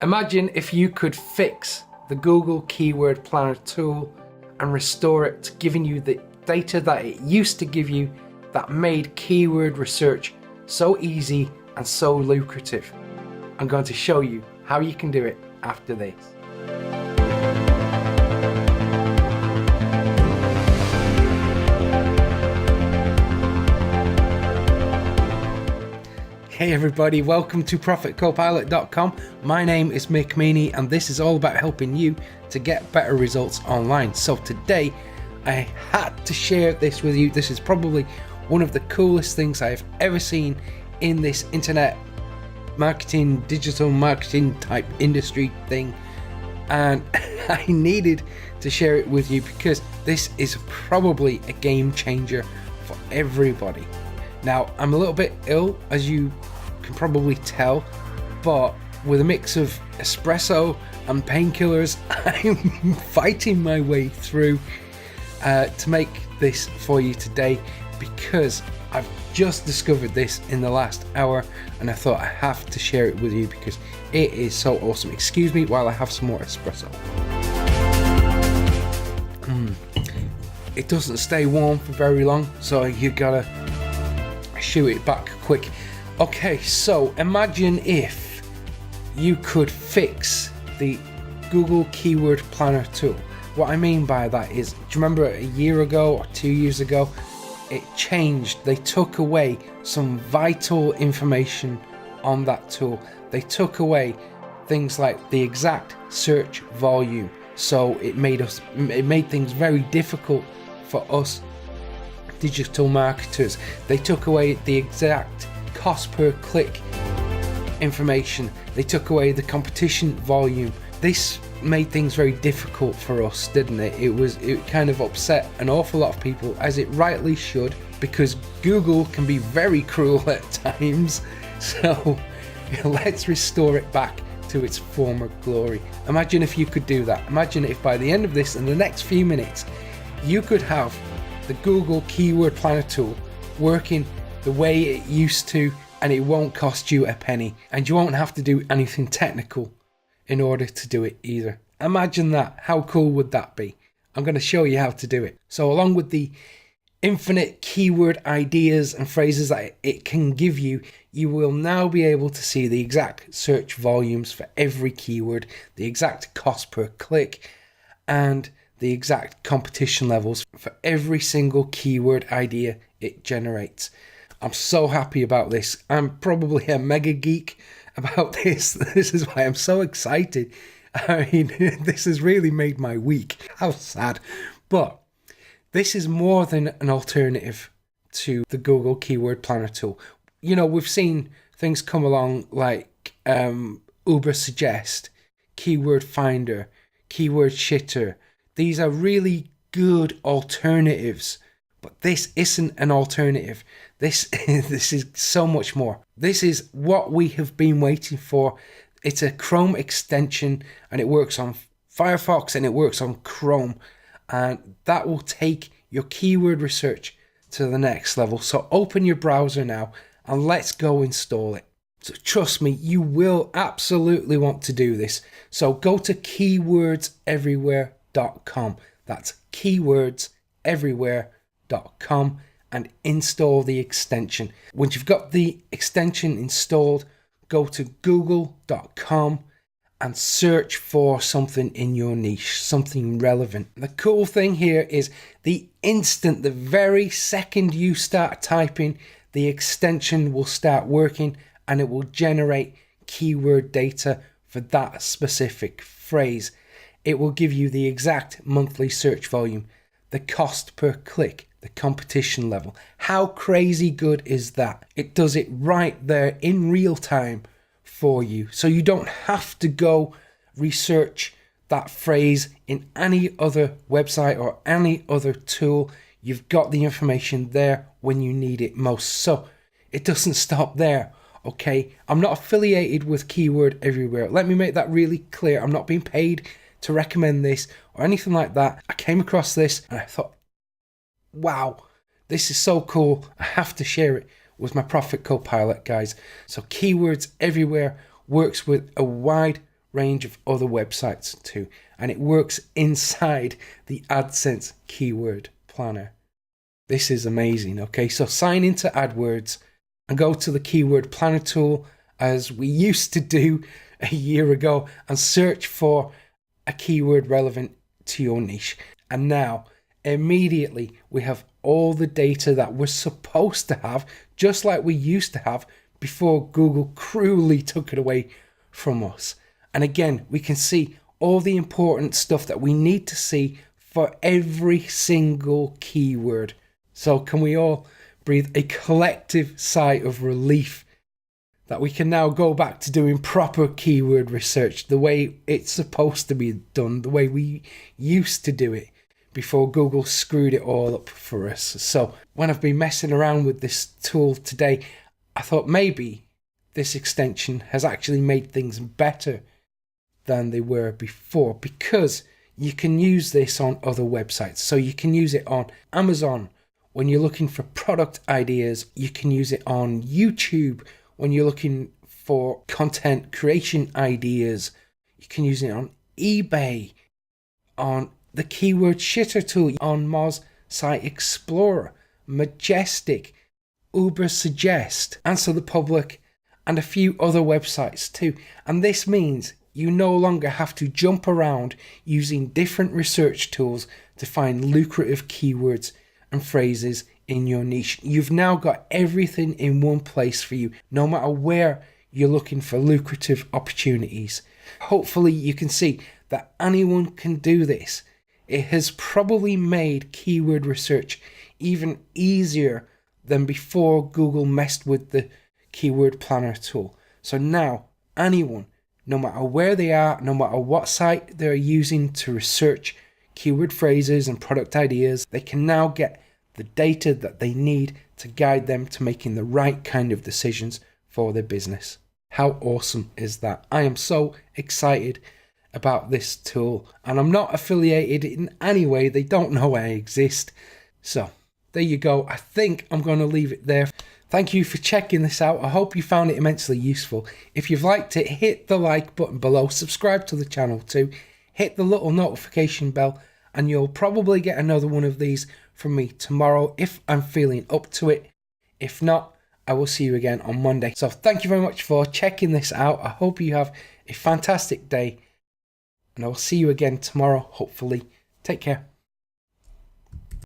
Imagine if you could fix the Google Keyword Planner tool and restore it to giving you the data that it used to give you that made keyword research so easy and so lucrative. I'm going to show you how you can do it after this. Hey everybody, welcome to ProfitCopilot.com. My name is Mick Meaney and this is all about helping you to get better results online. So today I had to share this with you. This is probably one of the coolest things I have ever seen in this internet marketing, digital marketing type industry thing. And I needed to share it with you because this is probably a game changer for everybody. Now, I'm a little bit ill, as you can probably tell, but with a mix of espresso and painkillers, I'm fighting my way through to make this for you today because I've just discovered this in the last hour and I thought I have to share it with you because it is so awesome. Excuse me while I have some more espresso. It doesn't stay warm for very long, so you gotta shoot it back quick. Okay, so imagine if you could fix the Google Keyword Planner tool. What I mean by that is, do you remember a year ago or 2 years ago, it changed. They took away some vital information on that tool. They took away things like the exact search volume. So it made things very difficult for us digital marketers. They took away the exact cost per click information. They took away the competition volume. This made things very difficult for us, didn't it? It kind of upset an awful lot of people, as it rightly should, because Google can be very cruel at times. So let's restore it back to its former glory. Imagine if you could do that. Imagine if by the end of this, in the next few minutes, you could have the Google Keyword Planner tool working the way it used to, and it won't cost you a penny, and you won't have to do anything technical in order to do it either. Imagine that. How cool would that be? I'm going to show you how to do it. So along with the infinite keyword ideas and phrases that it can give you, you will now be able to see the exact search volumes for every keyword, the exact cost per click, and the exact competition levels for every single keyword idea it generates. I'm so happy about this. I'm probably a mega geek about this. This is why I'm so excited. I mean, this has really made my week. How sad. But this is more than an alternative to the Google Keyword Planner tool. You know, we've seen things come along like Ubersuggest, Keyword Finder, Keyword Shitter. These are really good alternatives, but this isn't an alternative. This is so much more. This is what we have been waiting for. It's a Chrome extension and it works on Firefox and it works on Chrome, and that will take your keyword research to the next level. So open your browser now and let's go install it. So trust me, you will absolutely want to do this. So go to keywordseverywhere.com. That's keywordseverywhere.com and install the extension. Once you've got the extension installed, go to google.com and search for something in your niche, something relevant. The cool thing here is the very second you start typing, the extension will start working and it will generate keyword data for that specific phrase. It will give you the exact monthly search volume, the cost per click, the competition level. How crazy good is that? It does it right there in real time for you. So you don't have to go research that phrase in any other website or any other tool. You've got the information there when you need it most. So it doesn't stop there. Okay, I'm not affiliated with Keyword Everywhere. Let me make that really clear. I'm not being paid to recommend this or anything like that. I came across this and I thought, wow, this is so cool. I have to share it with my Profit Copilot guys. So Keywords Everywhere works with a wide range of other websites too, and it works inside the AdSense keyword planner. This is amazing. Okay, so sign into AdWords and go to the keyword planner tool as we used to do a year ago and search for a keyword relevant to your niche. And now immediately we have all the data that we're supposed to have, just like we used to have before Google cruelly took it away from us. And again, we can see all the important stuff that we need to see for every single keyword. So can we all breathe a collective sigh of relief that we can now go back to doing proper keyword research the way it's supposed to be done, the way we used to do it before Google screwed it all up for us. So when I've been messing around with this tool today, I thought maybe this extension has actually made things better than they were before, because you can use this on other websites. So you can use it on Amazon when you're looking for product ideas. You can use it on YouTube when you're looking for content creation ideas. You can use it on eBay, on the Keyword Shitter tool, on Moz Site Explorer, Majestic, Ubersuggest, Answer the Public, and a few other websites too. And this means you no longer have to jump around using different research tools to find lucrative keywords and phrases in your niche. You've now got everything in one place for you, no matter where you're looking for lucrative opportunities. Hopefully you can see that anyone can do this. It has probably made keyword research even easier than before Google messed with the keyword planner tool. So now anyone, no matter where they are, no matter what site they're using to research keyword phrases and product ideas, they can now get the data that they need to guide them to making the right kind of decisions for their business. How awesome is that? I am so excited about this tool, and I'm not affiliated in any way. They don't know I exist. So there you go. I think I'm going to leave it there. Thank you for checking this out. I hope you found it immensely useful. If you've liked it, hit the like button below, subscribe to the channel too, hit the little notification bell, and you'll probably get another one of these from me tomorrow if I'm feeling up to it. If not, I will see you again on Monday. So thank you very much for checking this out. I hope you have a fantastic day, and I will see you again tomorrow, hopefully. Take care.